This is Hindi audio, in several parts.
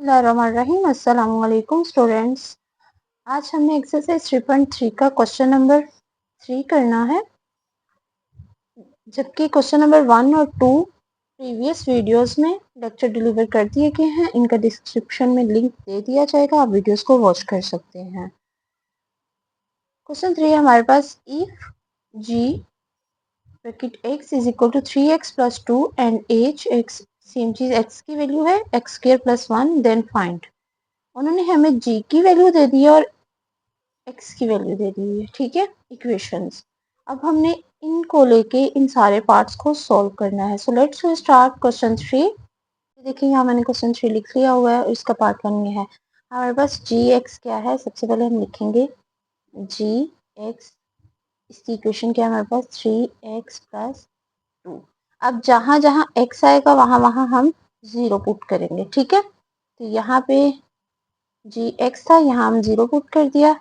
बिस्मिल्लाहिर्रहमानिर्रहीम। अस्सलाम वालेकुम स्टूडेंट्स। आज हमने एक्सरसाइज 3.3 का क्वेश्चन नंबर 3 करना है, जबकि क्वेश्चन नंबर 1 और 2 प्रीवियस वीडियोस में लेक्चर डिलीवर कर दिए गए हैं। इनका डिस्क्रिप्शन में लिंक दे दिया जाएगा, आप वीडियोस को वॉच कर सकते हैं। क्वेश्चन 3 है हमारे पास, if g bracket x is equal to 3x plus 2 and h x, same चीज x की वैल्यू है x square plus 1, then find. उन्होंने हमें g की वैल्यू दे दी है और x की वैल्यू दे दी है, ठीक है, इक्वेशंस। अब हमने इनको लेके इन सारे पार्ट्स को सॉल्व करना है। So let's start question 3। देखिए यहाँ मैंने क्वेश्चन 3 लिख लिया हुआ है और इसका पार्ट 1 में है हमारे पास जी एक्स क्या है। सबसे पहले हम लिखेंगे जी एक्स, इसकी इक्वेशन क्या है हमारे पास 3x प्लस 2। अब जहाँ जहाँ x आएगा वहाँ वहाँ हम 0 पुट करेंगे, ठीक है। तो यहाँ पे जी एक्स था, यहाँ हम 0 पुट कर दिया,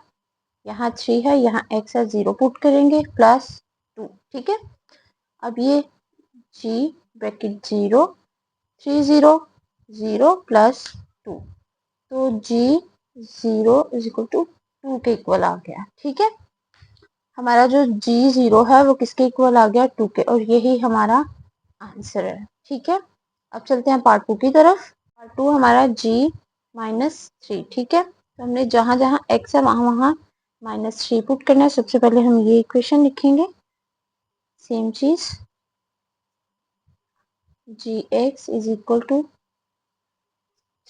यहाँ 3 है, यहाँ x है, 0 पुट करेंगे प्लस 2, ठीक है। अब ये g ब्रैकेट 0 3 0 0 प्लस 2, तो g 0 इज इक्वल टू 2 के इक्वल आ गया, ठीक है। हमारा जो g 0 है वो किसके इक्वल आ गया 2 के, और यही हमारा आंसर है, ठीक है। अब चलते हैं पार्ट 2 की तरफ। पार्ट 2 हमारा g -3, ठीक है। तो हमने जहाँ जहाँ x है वहाँ वहाँ -3 पुट करना है। सबसे पहले हम ये इक्वेशन लिखेंगे, सेम चीज g x is equal to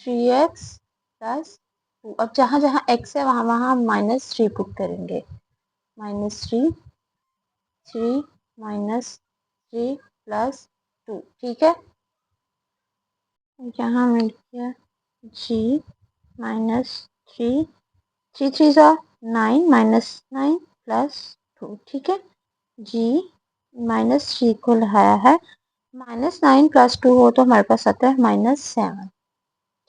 3x plus 2। अब जहाँ जहाँ x है वहाँ वहाँ हम -3 पुट करेंगे, -3 3 -3 प्लस 2, ठीक है। यहाँ मिल गया g -3 3 3 9 -9 प्लस 2, ठीक है। g -3 इक्वल आया है -9 प्लस 2 हो तो हमारे पास आता है -7,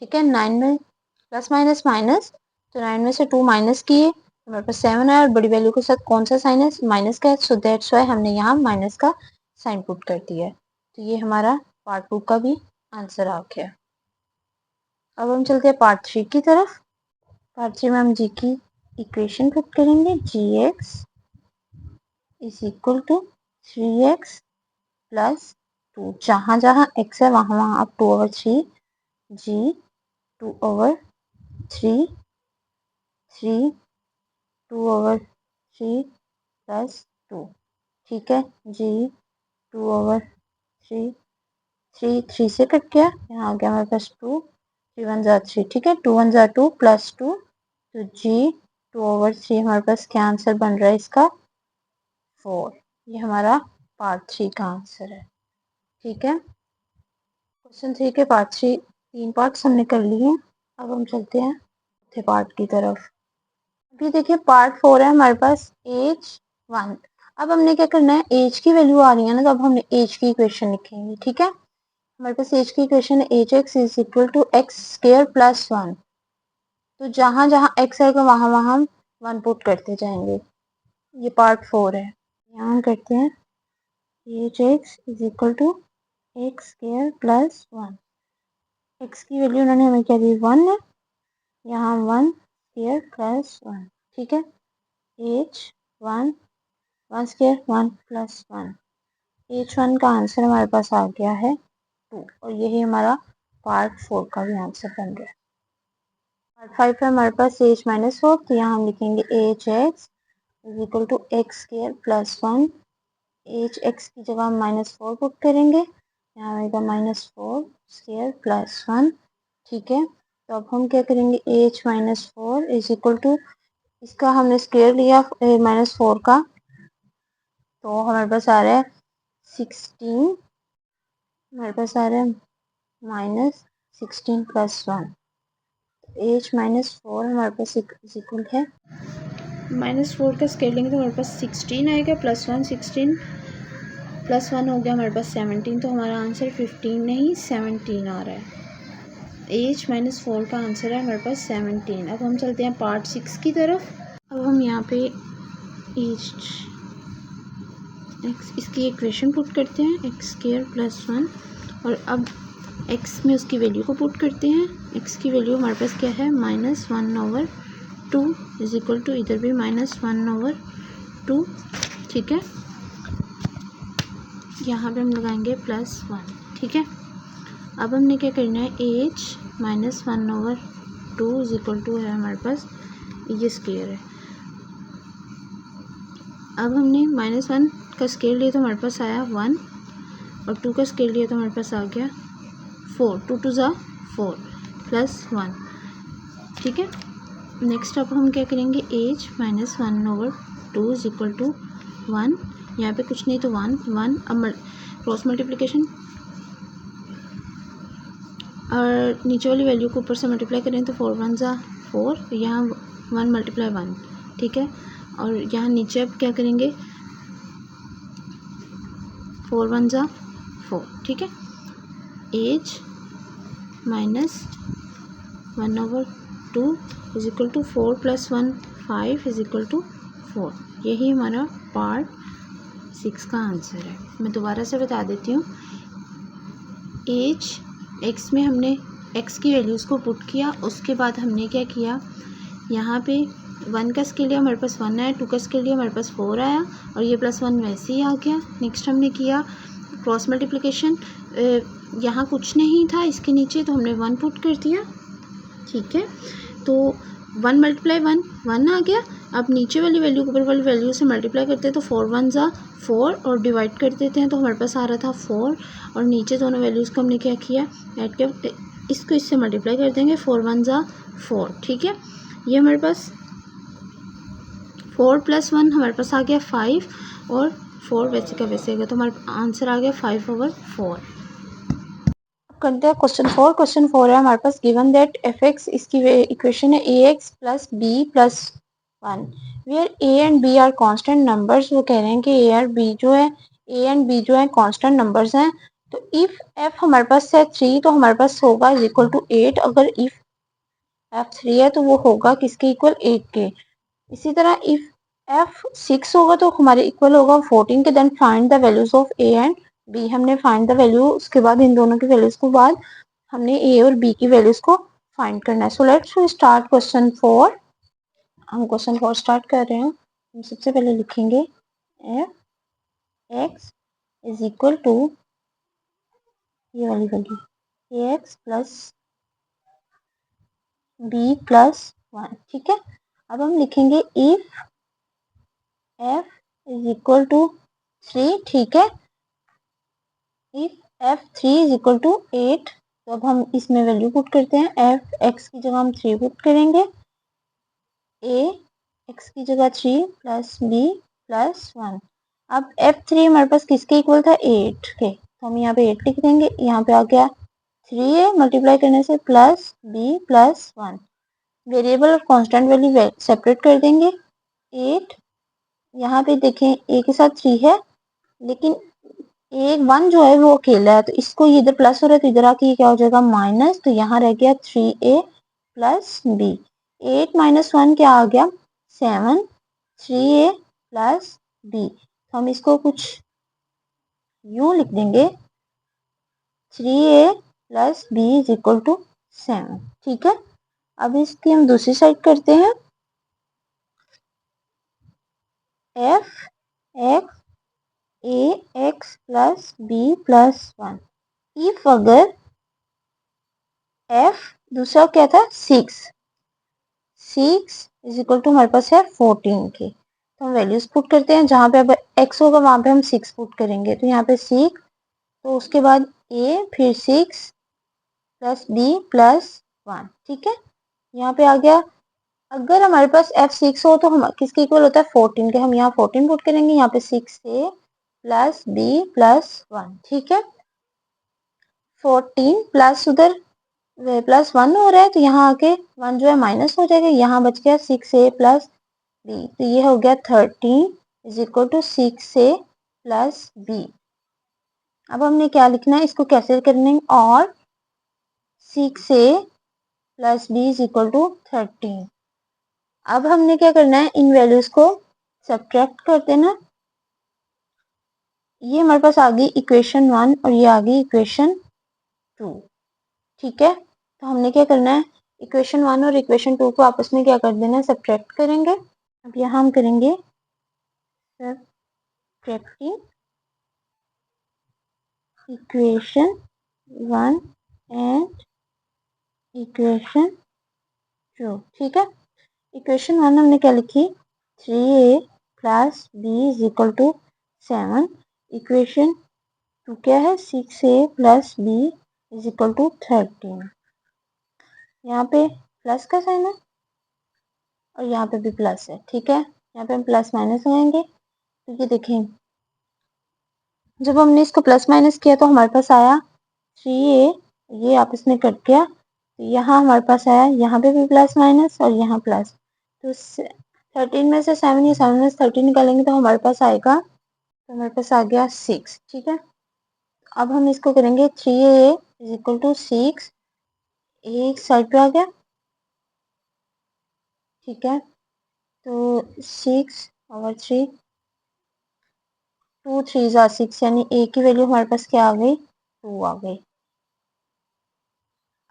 ठीक है। 9 में प्लस माइनस माइनस, तो 9 में से 2 माइनस किए तो हमारे पास 7 आया, और बड़ी वैल्यू के साथ कौन सा साइन है, माइनस का है, सो दैट्स वाई हमने यहाँ माइनस का साइन पुट कर दिया है। तो ये हमारा पार्ट 2 का भी आंसर आ गया। अब हम चलते हैं पार्ट 3 की तरफ। पार्ट 3 में हम जी की इक्वेशन पुट करेंगे, g x is equal to 3x plus 2। जहाँ जहाँ x है वहाँ वहाँ आप 2/3 g 2/3 3 2/3 प्लस 2, ठीक है। g 2/3 3 3 से कट गया, यहाँ आ गया हमारे पास 2 3 1 ज़ा 3, ठीक है। 2 1 ज़ा 2 प्लस 2, तो g 2/3 हमारे पास क्या आंसर बन रहा है इसका 4। ये हमारा पार्ट 3 का आंसर है, ठीक है। क्वेश्चन 3 के पार्ट 3 3 पार्ट्स हमने कर लिए। अब हम चलते हैं चौथे पार्ट की तरफ। अभी देखिए पार्ट 4 है हमारे पास एज 1। अब हमने क्या करना है, एज की वैल्यू आ रही है ना, तो अब हमने एज की इक्वेशन लिखेंगे, ठीक है। हमारे पास एज की इक्वेशन है H X is equal to X square plus 1। तो जहाँ जहाँ एक्स आएगा वहाँ वहाँ हम 1 पुट करते जाएंगे। ये पार्ट 4 है। यहाँ हम करते हैं H X is equal to X square plus 1। X की वैल्यू उन्होंने हमें क्या दी 1 है, यहाँ 1 स्क्वायर प्लस 1, ठीक है। एच 1 1 स्क्वायर 1 प्लस 1, एच 1 का आंसर हमारे पास आ गया है 2, और यही हमारा पार्ट 4 का भी आंसर बन गया। पार्ट 5 है हमारे पास एच -4, तो यहाँ हम लिखेंगे H X is equal to X square plus 1। H X की जगह हम -4 पुट करेंगे, यहाँ आएगा -4 स्क्वायर प्लस 1, ठीक है। तो अब हम क्या करेंगे, एच -4 इज इक्वल टू, इसका हमने स्क्वायर लिया -4 का, तो हमारे पास आ रहा है 16, हमारे पास आ रहा है -16 प्लस 1। एच -4 हमारे पास इक्वल है -4 का स्क्वायर लेंगे तो हमारे पास 16 आएगा, प्लस 1 16 प्लस 1 हो गया हमारे पास 17, तो हमारा आंसर 15 नहीं 17 आ रहा है। एच -4 का आंसर है हमारे पास 17। अब हम चलते हैं पार्ट 6 की तरफ। अब हम यहाँ पे एच एक्स, इसकी इक्वेशन पुट करते हैं एक्स स्क्वायर प्लस 1, और अब एक्स में उसकी वैल्यू को पुट करते हैं। एक्स की वैल्यू हमारे पास क्या है, -1/2 इज इक्वल टू, इधर भी -1/2, ठीक है। यहाँ पे हम लगाएंगे +1, ठीक है। अब हमने क्या करना है, एच -1/2 इज इक्वल टू है हमारे पास, ये स्क्वायर है। अब हमने -1 का स्क्वायर लिया तो हमारे पास आया 1, और 2 का स्क्वायर लिया तो हमारे पास आ गया 4, 2 2 ज़ा 4 +1, ठीक है। नेक्स्ट अब हम क्या करेंगे, एच -1/2 इज इक्वल टू 1, यहाँ पे कुछ नहीं तो 1 अब क्रॉस मल्टीप्लिकेशन, और नीचे वाली वैल्यू को ऊपर से मल्टीप्लाई करें तो 4 1 ज़ा 4, यहाँ 1 × 1, ठीक है। और यहाँ नीचे अब क्या करेंगे, 4 1 ज़ा 4, ठीक है। H -1/2 is equal to 4 + 1 5 is equal to 4, यही हमारा पार्ट 6 का आंसर है। मैं दोबारा से बता देती हूँ, एज एक्स में हमने एक्स की वैल्यूज़ को पुट किया, उसके बाद हमने क्या किया, यहाँ पे 1 का स्केल लिया, हमारे पास 1 आया, 2 का स्केल लिया, हमारे पास 4 आया, और ये +1 वैसे ही आ गया। नेक्स्ट हमने किया क्रॉस मल्टीप्लिकेशन, यहाँ कुछ नहीं था इसके नीचे तो हमने 1 पुट कर दिया, ठीक है। तो 1 × 1 1 आ गया। अब नीचे वाली वैल्यू ऊपर वाली वैल्यू से मल्टीप्लाई करते हैं तो 4 1 ज़ा 4, और डिवाइड कर देते हैं तो हमारे पास आ रहा था 4, और नीचे दोनों वैल्यूज़ को हमने क्या किया, ऐड किया, इसको इससे मल्टीप्लाई कर देंगे, 4 1 ज़ा 4, ठीक है। ये हमारे पास 4 + 1 हमारे पास आ गया 5, और 4 वैसे का वैसे गया, तो हमारा आंसर आ गया 5/4। करते हैं क्वेश्चन 4। क्वेश्चन 4 है हमारे पास, गिवन दैट f(x) इसकी इक्वेशन है ax + b + 1 where a and b are constant numbers. वो कह रहे हैं कि a एंड b जो है कांस्टेंट नंबर्स हैं। तो इफ f हमारे पास है 3 तो हमारे पास होगा इज इक्वल टू 8। अगर इफ f 3 है तो वो होगा किसके इक्वल, 8 के। इसी तरह इफ f 6 होगा तो हमारे इक्वल होगा 14 के। Then find the values of a and b। हमने फाइंड द वैल्यू, उसके बाद इन दोनों की वैल्यूज के बाद हमने a और b की वैल्यूज को फाइंड करना है। So let's start question 4। हम क्वेश्चन 4 स्टार्ट कर रहे हैं। हम सबसे पहले लिखेंगे f(x) इज इक्वल टू ये वाली वैल्यू ax + b + 1, ठीक है। अब हम लिखेंगे if f is equal to 3, ठीक है। If f3 is equal to 8, तो अब हम इसमें वैल्यू पुट करते हैं। f(x) की जगह हम 3 पुट करेंगे, a(x) की जगह 3 + b + 1। अब f3 हमारे पास किसके इक्वल था, 8 के, तो हम यहाँ पे 8 लिख देंगे। यहाँ पे आ गया 3a मल्टीप्लाई करने से + b + 1। वेरिएबल और कांस्टेंट वैल्यू सेपरेट कर देंगे। 8 यहाँ पे देखें a के साथ 3 है, लेकिन a1 जो है वो अकेला है, तो इसको ये इधर प्लस हो रहा है तो इधर आके ये क्या हो जाएगा, माइनस। तो यहाँ रह गया 3a + b। 8 - 1 क्या आ गया, 7, 3a + b। तो हम इसको कुछ यूं लिख देंगे, 3a + b is equal to 7, ठीक है। अब इसकी हम दूसरी साइड करते हैं। f(x) ax + b + 1। इफ अगर f दूसरा क्या था, 6 इज इक्वल टू हमारे पास है 14 के, तो हम वैल्यूज पुट करते हैं। जहाँ पे अब x होगा वहाँ पे हम 6 पुट करेंगे, तो यहाँ पे 6, तो उसके बाद a फिर 6 + b + 1, ठीक है। यहाँ पे आ गया। अगर हमारे पास f6 हो तो हम किसके इक्वल होता है, 14 के, हम यहाँ 14 पुट करेंगे। यहाँ पे 6a + b + 1, ठीक है। 14 प्लस उधर +1 हो रहा है, तो यहाँ आके 1 जो है माइनस हो जाएगा, यहाँ बच गया 6a + b। तो ये हो गया 13 is equal to 6a + b। अब हमने क्या लिखना है, इसको कैसे करना है, और 6a + b is equal to 13। अब हमने क्या करना है, इन वैल्यूज को सब्ट्रैक्ट कर देना। ये हमारे पास आ गई इक्वेशन 1 और ये आ गई इक्वेशन 2। ठीक है, तो हमने क्या करना है, इक्वेशन 1 और इक्वेशन 2 को आपस में क्या कर देना है, सब्ट्रैक्ट करेंगे। अब यहाँ हम करेंगे सब्ट्रैक्टिंग इक्वेशन 1 एंड इक्वेशन 2। ठीक है, इक्वेशन 1 हमने क्या लिखी, 3a plus b is equal to 7। Equation 2 क्या है, 6a plus b is equal to 13। यहाँ पे प्लस का साइन है और यहाँ पे भी प्लस है। ठीक है, यहाँ पे हम प्लस माइनस लगाएंगे, तो ये देखें जब हमने इसको प्लस माइनस किया तो हमारे पास आया 3a, ये आपस में कट गया, तो यहाँ हमारे पास आया, यहाँ पे भी प्लस माइनस और यहाँ प्लस, तो 13 में से 7 या 7 में से 13 निकालेंगे तो हमारे पास आएगा, तो हमारे पास आ गया 6। ठीक है, अब हम इसको करेंगे 3a इज इक्वल टू 6, एक साइड पे आ गया। ठीक है, तो 6/3, 2 3 जा 6, यानी a की वैल्यू हमारे पास क्या आ गई, 2 आ गई।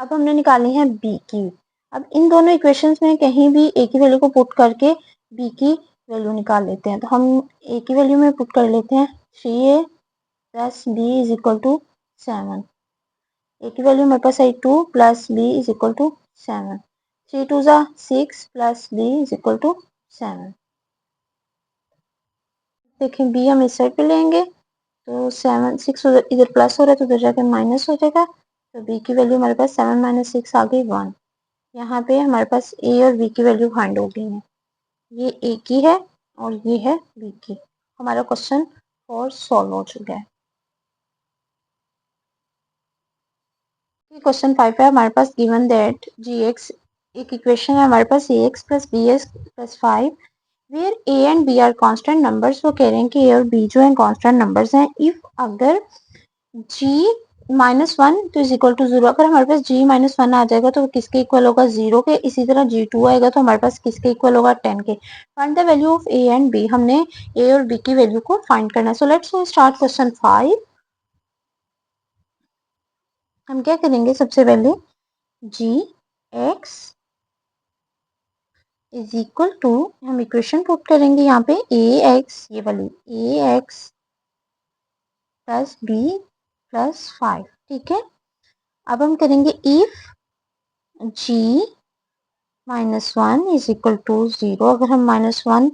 अब हमने निकाली है b की। अब इन दोनों इक्वेशंस में कहीं भी a की वैल्यू को पुट करके b की वैल्यू निकाल लेते हैं, तो हम a की वैल्यू में पुट कर लेते हैं 3a plus b is equal to 7। a की वैल्यू हमारे पास आई 2 plus b is equal to 7। 3 2 जा 6 plus b is equal to 7। देखें b हम इस साइड पे लेंगे, तो 7 6 इधर प्लस हो रहा है तो उधर जाके माइनस हो जाएगा, तो b की वैल्यू हमारे पास 7 माइनस 6 आ गई 1। यहाँ पे हमारे पास a और b की वैल्यू फाइंड हो गई है, ये a की है और ये है b की। हमारा क्वेश्चन और सॉल्व हो चुका है। क्वेश्चन 5 है हमारे पास, गिवन दैट gx, एक इक्वेशन है हमारे पास ax plus bs plus 5 where a and b are constant numbers. वो कह रहे हैं कि a और b जो है कांस्टेंट नंबर्स हैं। इफ अगर g -1 तो इज इक्वल टू 0, अगर हमारे पास g -1 आ जाएगा तो किसके इक्वल होगा, 0 के। इसी तरह g2 आएगा तो हमारे पास किसके इक्वल होगा, 10 के। Find the value of a and b, हमने a और b की वैल्यू को फाइंड करना है। So let's start question 5। हम क्या करेंगे, सबसे पहले gx इज इक्वल टू, हम इक्वेशन पुट करेंगे यहाँ पे ax, ये वाली ax प्लस b प्लस 5। ठीक है, अब हम करेंगे if g -1 is equal to 0। अगर हम -1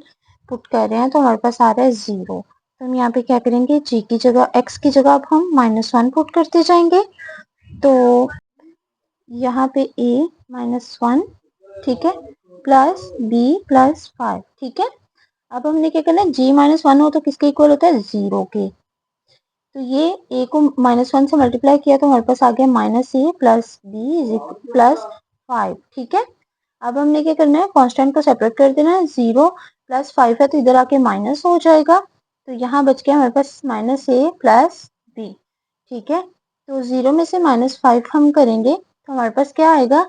पुट कर रहे हैं तो हमारे पास आ रहा है 0, तो हम यहाँ पे क्या करेंगे, g की जगह, x की जगह अब हम -1 पुट करते जाएंगे, तो यहाँ पे a -1, ठीक है, प्लस b प्लस 5। ठीक है, अब हमने क्या करना है, g -1 हो तो किसके इक्वल होता है, 0 के। तो ये a को -1 से मल्टीप्लाई किया तो हमारे पास आ गया -a प्लस b प्लस 5। ठीक है, अब हमने क्या करना है, कांस्टेंट को सेपरेट कर देना है। 0 प्लस 5 है तो इधर आके माइनस हो जाएगा, तो यहाँ बच गया हमारे पास -a प्लस b। ठीक है, तो 0 में से -5 हम करेंगे तो हमारे पास क्या आएगा,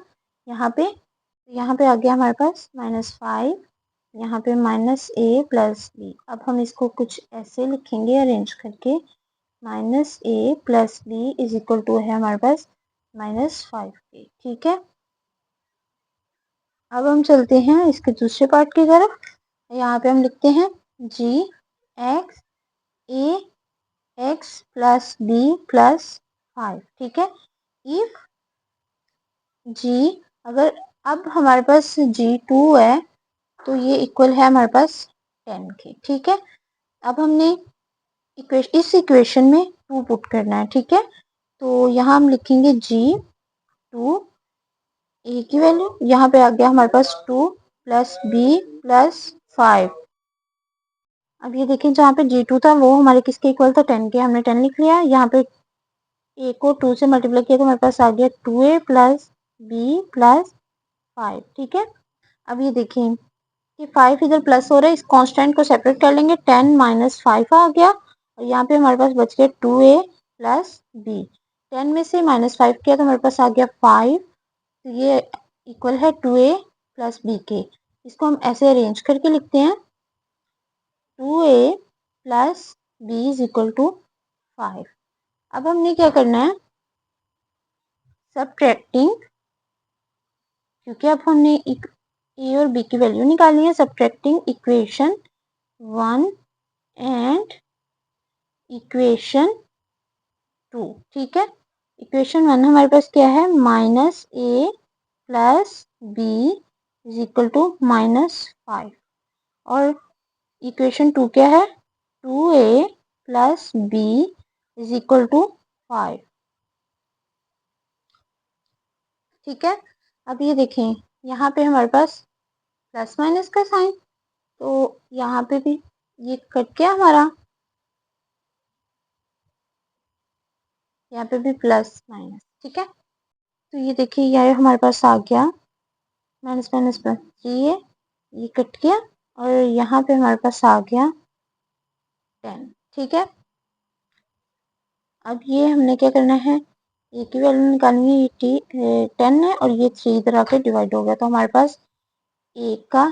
यहाँ पे आ गया हमारे पास -5, यहाँ पे -a प्लस b। अब हम इसको कुछ ऐसे लिखेंगे अरेंज करके, -a plus b is equal to है हमारे पास -5a। ठीक है, अब हम चलते हैं इसके दूसरे पार्ट की तरफ। यहाँ पे हम लिखते हैं g x a x plus b plus 5। ठीक है, इफ g, अगर अब हमारे पास g2 है तो ये इक्वल है हमारे पास 10 के। ठीक है, अब हमने इस इक्वेशन में 2 पुट करना है। ठीक है, तो यहाँ हम लिखेंगे g2, a की वैल्यू यहाँ पे आ गया हमारे पास 2 प्लस b प्लस 5। अब ये देखें, जहाँ पे g2 था वो हमारे किसके इक्वल था, 10 के, हमने 10 लिख लिया। यहाँ पे a को 2 से मल्टीप्लाई किया तो हमारे पास आ गया 2a प्लस b प्लस 5। ठीक है, अब ये देखें कि 5 इधर प्लस हो रहा है, इस कांस्टेंट को सेपरेट कर लेंगे, 10 माइनस 5 आ गया और यहाँ पे हमारे पास बच गया 2a प्लस b। 10 में से -5 किया तो हमारे पास आ गया 5, तो ये इक्वल है 2a प्लस b के। इसको हम ऐसे अरेंज करके लिखते हैं, 2a plus b is equal to 5। अब हमने क्या करना है, सब्ट्रैक्टिंग, क्योंकि अब हमने ए और बी की वैल्यू निकालनी है, सब्ट्रैक्टिंग इक्वेशन 1 एंड इक्वेशन 2। ठीक है, इक्वेशन 1 हमारे पास क्या है, minus A plus B is equal to -5, और इक्वेशन 2 क्या है, 2a plus B is equal to 5। ठीक है, अब ये देखें यहाँ पे हमारे पास प्लस माइनस का साइन, तो यहाँ पे भी ये कट गया हमारा, यहाँ पे भी प्लस माइनस। ठीक है, तो ये देखिए ये हमारे पास आ गया माइनस माइनस प्लस, ये कट गया, और यहाँ पे हमारे पास आ गया 10। ठीक है, अब ये हमने क्या करना है, ए की वैल्यू निकालनी है, ये 10 है और ये 3 इधर आके डिवाइड हो गया, तो हमारे पास ए का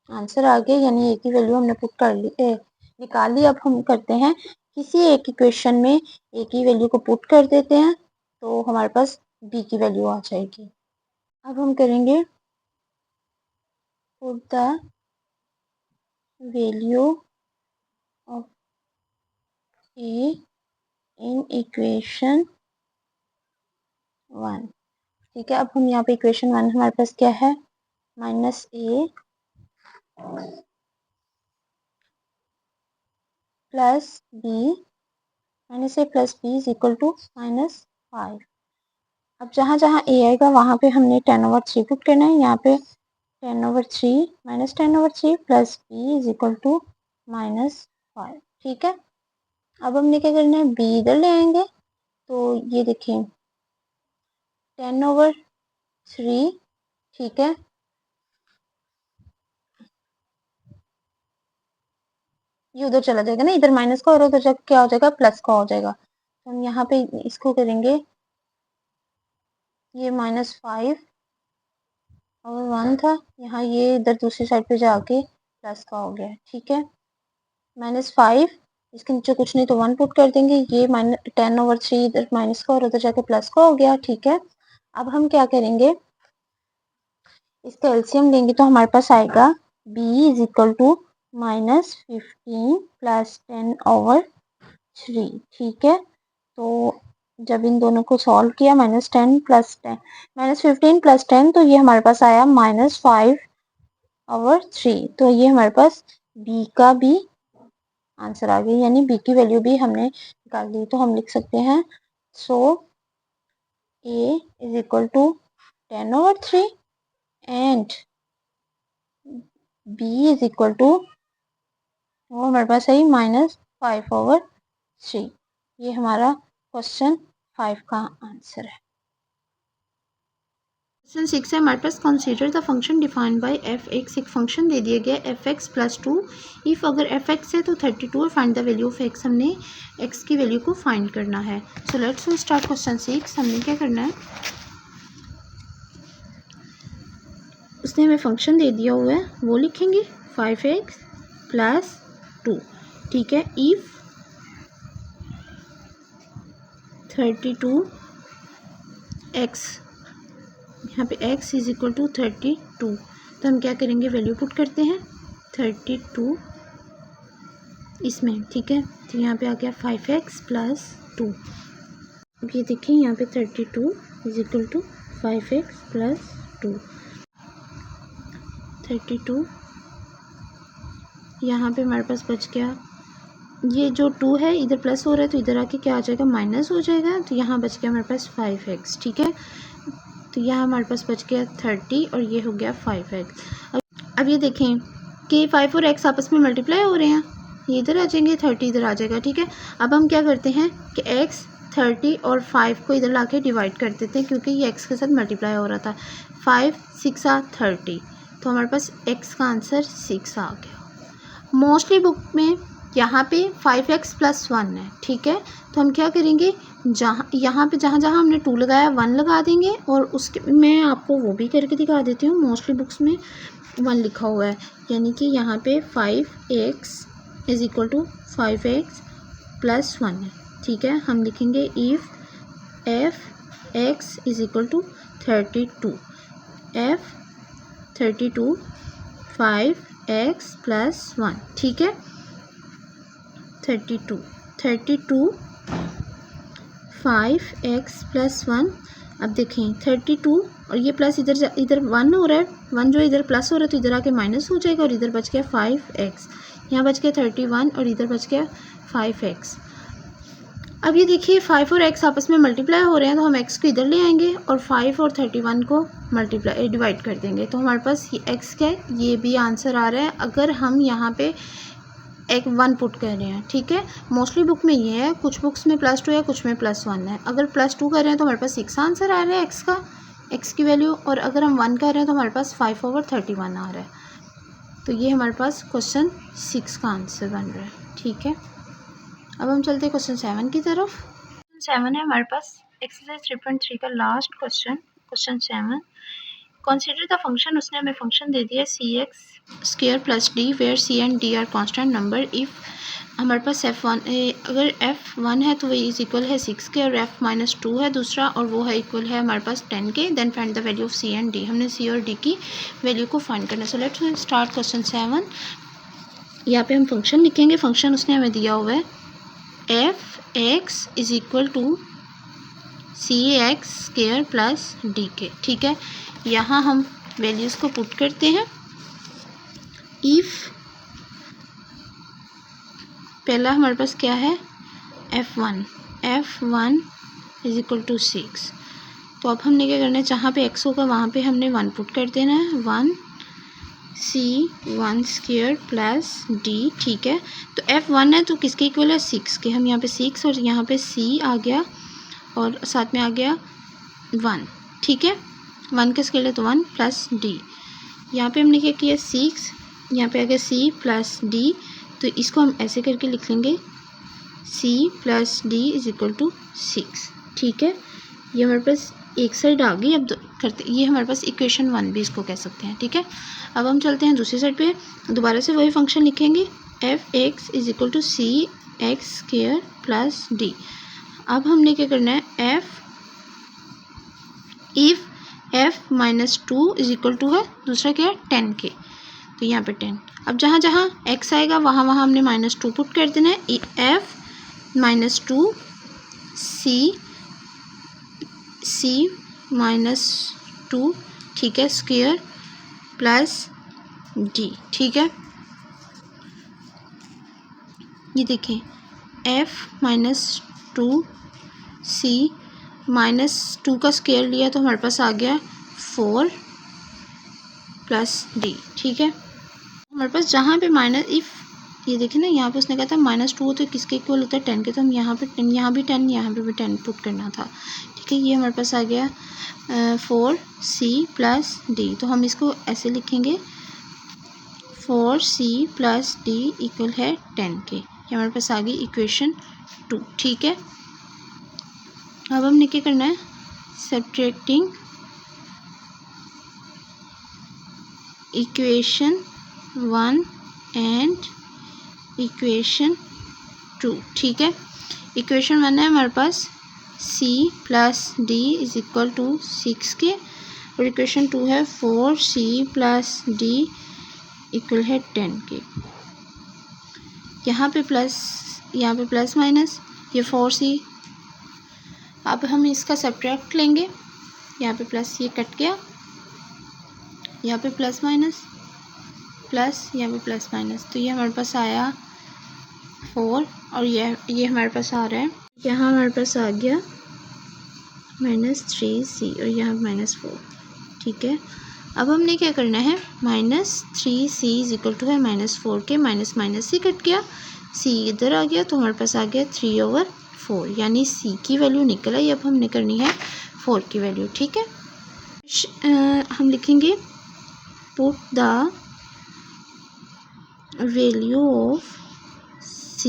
आंसर आ गया, यानी ए की वैल्यू हमने पुट कर ली, निकाल ली। अब हम करते हैं किसी एक इक्वेशन में ए की वैल्यू को पुट कर देते हैं, तो हमारे पास बी की वैल्यू आ जाएगी। अब हम करेंगे put the value of A in equation 1। ठीक है, अब हम यहाँ पे इक्वेशन 1 हमारे पास क्या है, minus A plus B, minus A plus B is equal to -5। अब जहाँ जहाँ ए आएगा वहाँ पे हमने 10/3 पुट करना है, यहाँ पे 10/3 minus 10/3 plus B is equal to -5। ठीक है, अब हमने क्या करना है, बी इधर ले आएंगे, तो ये देखें 10/3। ठीक है, ये उधर चला जाएगा ना, इधर माइनस का और उधर जाकर क्या हो जाएगा, प्लस का हो जाएगा, तो हम यहाँ पे इसको करेंगे, ये -5 और 1 था, यहाँ ये इधर दूसरी साइड पे जाके प्लस का हो गया। ठीक है, -5, इसके नीचे कुछ नहीं तो 1 पुट कर देंगे, ये -10/3 इधर माइनस का और उधर जाके प्लस का हो गया। ठीक है, अब हम क्या करेंगे, इसका एलसीएम लेंगे, तो हमारे पास आएगा b is equal to -15 plus 10/3। ठीक है, तो जब इन दोनों को सॉल्व किया, -10 प्लस 10 -15 प्लस 10, तो ये हमारे पास आया -5/3, तो ये हमारे पास b का भी आंसर आ गया, यानी b की वैल्यू भी हमने निकाल ली। तो हम लिख सकते हैं, so a is equal to 10/3 and b is equal to, वो हमारे पास है -5/3। ये हमारा क्वेश्चन 5 का आंसर है। क्वेश्चन 6 है हमारे पास, consider the function defined by f(x), एक फंक्शन दे दिया गया f(x + 2), इफ़ अगर f(x) है तो 32 और find the value of x, हमने x की वैल्यू को फाइंड करना है। So let's start question 6। हमने क्या करना है, उसने हमें फंक्शन दे दिया हुआ है, वो लिखेंगे 5x + 2। ठीक है, इफ़ 32x, यहाँ पे x इज इक्वल टू 32, तो हम क्या करेंगे, वैल्यू पुट करते हैं 32 इसमें। ठीक है, तो यहाँ पे आ गया 5x + 2। अब ये देखिए यहाँ पे 32 इज इक्वल टू 5x + 2। 32 यहाँ पे हमारे पास बच गया, ये जो 2 है इधर प्लस हो रहा है, तो इधर आके क्या आ जाएगा, माइनस हो जाएगा, तो यहाँ बच गया हमारे पास 5x। ठीक है, तो यहाँ हमारे पास बच गया 30 और ये हो गया 5x। अब ये देखें कि 5 और x आपस में मल्टीप्लाई हो रहे हैं, ये इधर आ जाएंगे, 30 इधर आ जाएगा। ठीक है, अब हम क्या करते हैं कि x 30 और 5 को इधर ला के डिवाइड कर देते हैं, क्योंकि ये x के साथ मल्टीप्लाई हो रहा था। 5 6 30, तो हमारे पास x का आंसर 6 आ गया। मोस्टली बुक में यहाँ पे 5x + 1 है। ठीक है, तो हम क्या करेंगे, यहाँ पे जहाँ हमने 2 लगाया 1 लगा देंगे, और उसके मैं आपको वो भी करके दिखा देती हूँ, मोस्टली बुक्स में 1 लिखा हुआ है, यानी कि यहाँ पे 5x is equal to 5x + 1 है। ठीक है, हम लिखेंगे if f x is equal to 32, f 32 5x plus 1, ठीक है। 32 5x प्लस 1। अब देखें 32 और ये प्लस इधर 1 हो रहा है, 1 जो इधर प्लस हो रहा है तो इधर आके माइनस हो जाएगा और इधर बच गया 5x, यहाँ बच गया 31 और इधर बच गया 5x। अब ये देखिए 5 और x आपस में मल्टीप्लाई हो रहे हैं तो हम x को इधर ले आएंगे और 5 और 31 को डिवाइड कर देंगे तो हमारे पास ये x क्या है, ये भी आंसर आ रहा है अगर हम यहाँ पे एक 1 पुट कर रहे हैं, ठीक है। मोस्टली बुक में ये है, कुछ बुक्स में +2 है, कुछ में +1 है। अगर +2 कर रहे हैं तो हमारे पास 6 आंसर आ रहा है x का, x की वैल्यू, और अगर हम 1 कर रहे हैं तो हमारे पास 5/31 आ रहा है। तो ये हमारे पास क्वेश्चन 6 का आंसर बन रहा है, ठीक है। अब हम चलते हैं क्वेश्चन 7 की तरफ। क्वेश्चन 7 है हमारे पास एक्सरसाइज 3.3 का last question, question 7। Consider the function, उसने हमें फंक्शन दे दिया cx² plus D where c and d are constant number. If हमारे पास f1 अगर f1 है तो वो इज इक्वल है 6 के, और f-2 है दूसरा और वो है इक्वल है हमारे पास 10 के। Then find the value of c and d, हमने c और d की वैल्यू को फाइंड करना है। So let's start question 7। यहाँ पे हम फंक्शन लिखेंगे, फंक्शन उसने हमें दिया हुआ है f(x) is equal to cx² plus D के, ठीक है। यहाँ हम वैल्यूज़ को पुट करते हैं। इफ़ पहला हमारे पास क्या है f1 इज इक्वल टू 6, तो अब हमने क्या करना है, जहाँ पे x होगा वहाँ पे हमने 1 पुट कर देना है, 1 c(1² प्लस d, ठीक है। तो f1 है तो किसके इक्वल है 6 के, हम यहाँ पे 6 और यहाँ पे c आ गया और साथ में आ गया 1, ठीक है। 1 का स्केल है तो 1 प्लस डी, यहाँ पे हमने क्या किया 6, यहाँ पे आ गया c प्लस डी, तो इसको हम ऐसे करके लिख लेंगे c plus D is equal to 6, ठीक है। ये हमारे पास एक साइड आ गई। अब करते, ये हमारे पास इक्वेशन 1 भी इसको कह सकते हैं, ठीक है। अब हम चलते हैं दूसरी साइड पे, दोबारा से वही फंक्शन लिखेंगे f(x) is equal to cx² plus D. अब हमने क्या करना है if f-2 is equal to है दूसरा क्या है 10 के, तो यहाँ पे 10। अब जहाँ जहाँ x आएगा वहाँ वहाँ हमने -2 पुट कर देना है। f-2 c-2, ठीक है, स्क्वायर प्लस d, ठीक है। ये देखें f-2 c-2 का स्क्वायर लिया तो हमारे पास आ गया 4 प्लस d, ठीक है। हमारे पास जहाँ पे माइनस, इफ़ ये देखें ना, यहाँ पे उसने कहा था -2 तो किसके इक्वल होता है 10 के, तो हम यहाँ पे 10, यहाँ भी 10, यहाँ पे भी 10 पुट करना था, ठीक है। ये हमारे पास आ गया 4c प्लस d, तो हम इसको ऐसे लिखेंगे 4c प्लस d इक्वल है 10 के। ये हमारे पास आ गई इक्वेशन 2, ठीक है। अब हमने क्या करना है, सब्ट्रैक्टिंग इक्वेशन 1 एंड इक्वेशन 2, ठीक है। इक्वेशन 1 है हमारे पास c plus d is equal to 6 के, और इक्वेशन 2 है 4c प्लस d इक्वल है 10 के। यहाँ पे प्लस माइनस, ये 4c। अब हम इसका सब्ट्रैक्ट लेंगे, यहाँ पे प्लस ये कट गया, यहाँ पे प्लस माइनस प्लस, यहाँ पे प्लस माइनस, तो ये हमारे पास आया 4 और ये हमारे पास आ रहा है, यहाँ हमारे पास आ गया -3c और यहाँ -4, ठीक है। अब हमने क्या करना है, -3c इज इक्वल टू है -4 के, माइनस माइनस से कट गया, c इधर आ गया तो हमारे पास आ गया 3/4, यानी c की वैल्यू निकल आई। अब हमने करनी है 4 की वैल्यू, ठीक है। हम लिखेंगे put the value of c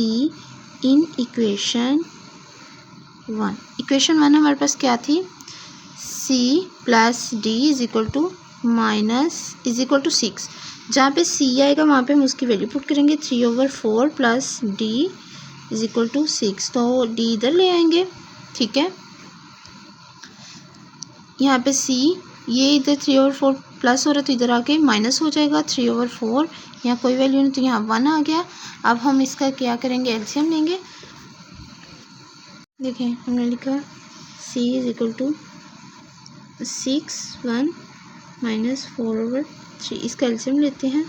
in equation 1। Equation 1 हमारे पास क्या थी, c plus d is equal to 6। जहाँ पे c आएगा वहाँ पे हम उसकी वैल्यू पुट करेंगे 3/4 plus d is equal to 6, तो d इधर ले आएंगे, ठीक है। यहाँ पे सी, ये इधर 3/4 प्लस हो रहा है तो इधर आके माइनस हो जाएगा 3/4, यहाँ कोई वैल्यू नहीं तो यहाँ 1 आ गया। अब हम इसका क्या करेंगे, एलसीएम लेंगे। देखें हमने लिखा सी इज इक्वल टू 6 1 माइनस 4/3, इसका एलसीएम लेते हैं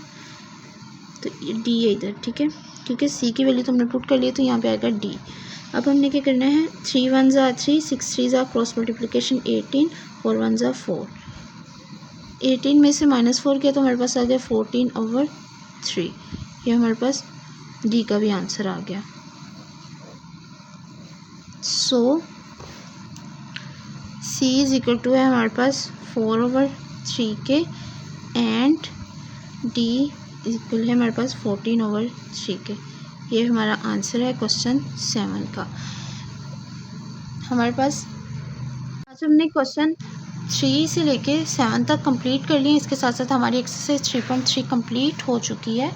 तो डी है इधर, ठीक है, क्योंकि सी की वैल्यू तो हमने पुट कर ली तो यहाँ पे आएगा डी। अब हमने क्या करना है, 3 1 ज़ा 3, 6 3 ज़ा क्रॉस मल्टीप्लिकेशन 18, 4 1 ज़ा 4, 18 में से -4 किया तो हमारे पास आ गया 14/3। ये हमारे पास डी का भी आंसर आ गया। सो सी इज इक्वल टू है हमारे पास 4/3 के एंड डी इक्वल है हमारे पास 14/3 के। ये हमारा आंसर है क्वेश्चन 7 का। हमारे पास आज हमने क्वेश्चन 3 से लेके 7 तक कंप्लीट कर लिए। इसके साथ साथ हमारी एक्सरसाइज 3.3 कंप्लीट हो चुकी है।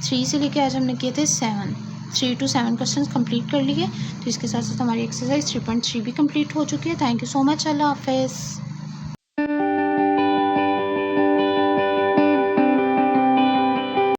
3 से लेके आज हमने किए थे 7, 3 to 7 क्वेश्चन कंप्लीट कर लिए। तो इसके साथ साथ हमारी एक्सरसाइज 3.3 भी कंप्लीट हो चुकी है। Thank you so much. अल्लाह हाफिज़।